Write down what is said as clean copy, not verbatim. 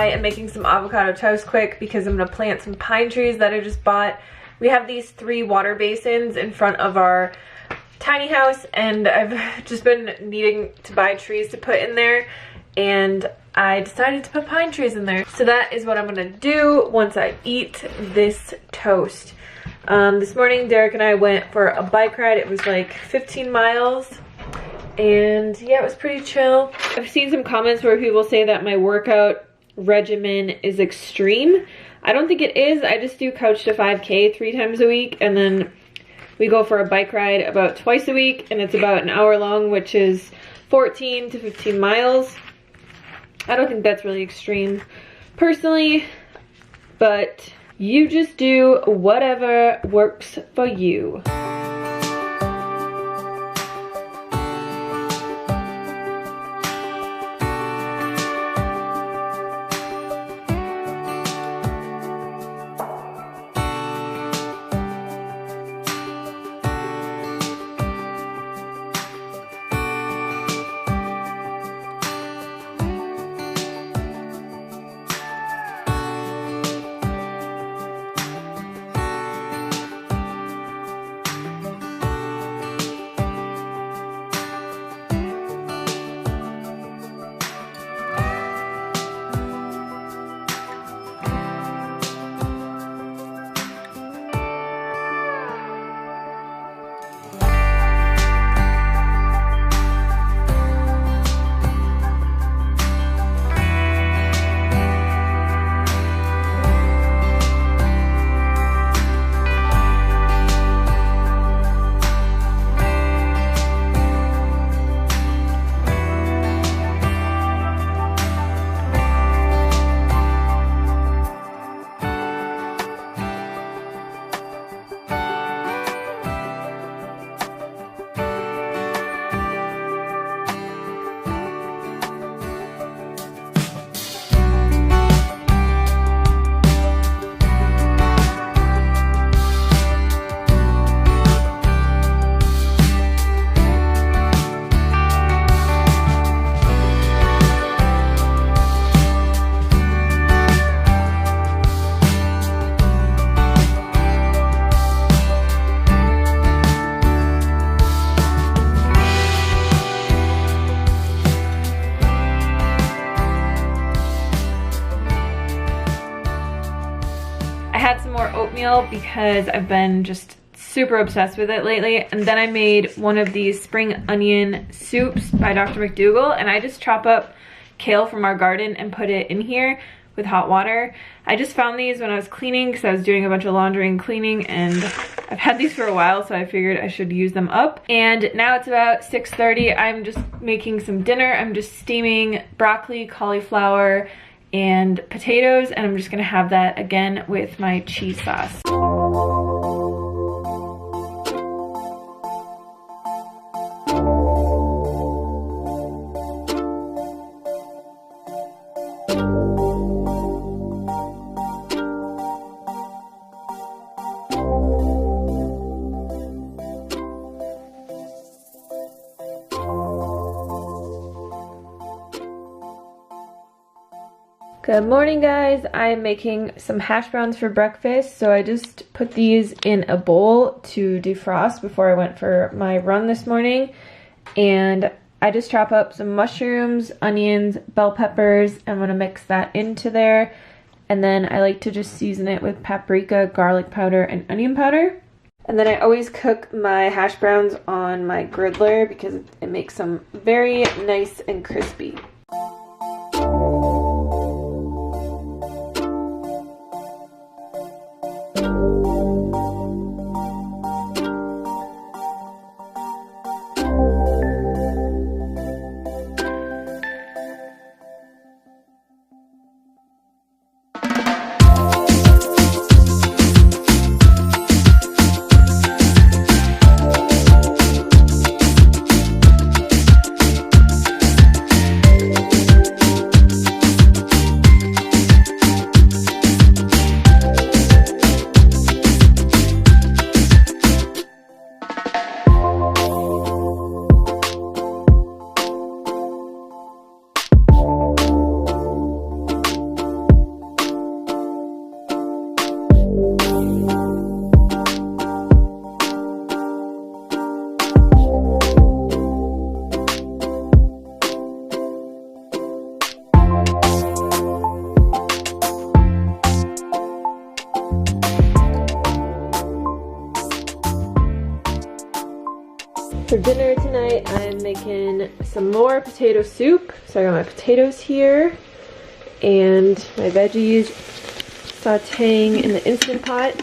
I am making some avocado toast quick because I'm going to plant some pine trees that I just bought. We have these 3 water basins in front of our tiny house, and I've just been needing to buy trees to put in there, and I decided to put pine trees in there. So that is what I'm going to do once I eat this toast. This morning Derek and I went for a bike ride. It was like 15 miles. And yeah, it was pretty chill. I've seen some comments where people say that my workout regimen is extreme. I don't think it is. I just do couch to 5K 3 times a week, and then we go for a bike ride about twice a week, and it's about an hour long, which is 14 to 15 miles. I don't think that's really extreme personally, but you just do whatever works for you. Oatmeal because I've been just super obsessed with it lately, and then I made one of these spring onion soups by Dr. McDougall, and I just chop up kale from our garden and put it in here with hot water. I just found these when I was cleaning because I was doing a bunch of laundry and cleaning, and I've had these for a while, so I figured I should use them up. And now it's about 6:30. I'm just making some dinner. I'm just steaming broccoli, cauliflower, and potatoes, and I'm just gonna have that again with my cheese sauce. Good morning, guys. I'm making some hash browns for breakfast, so I just put these in a bowl to defrost before I went for my run this morning. And I just chop up some mushrooms, onions, bell peppers. I'm gonna mix that into there, and then I like to just season it with paprika, garlic powder, and onion powder. And then I always cook my hash browns on my griddler because it makes them very nice and crispy. For dinner tonight, I'm making some more potato soup. So I got my potatoes here and my veggies sauteing in the Instant Pot.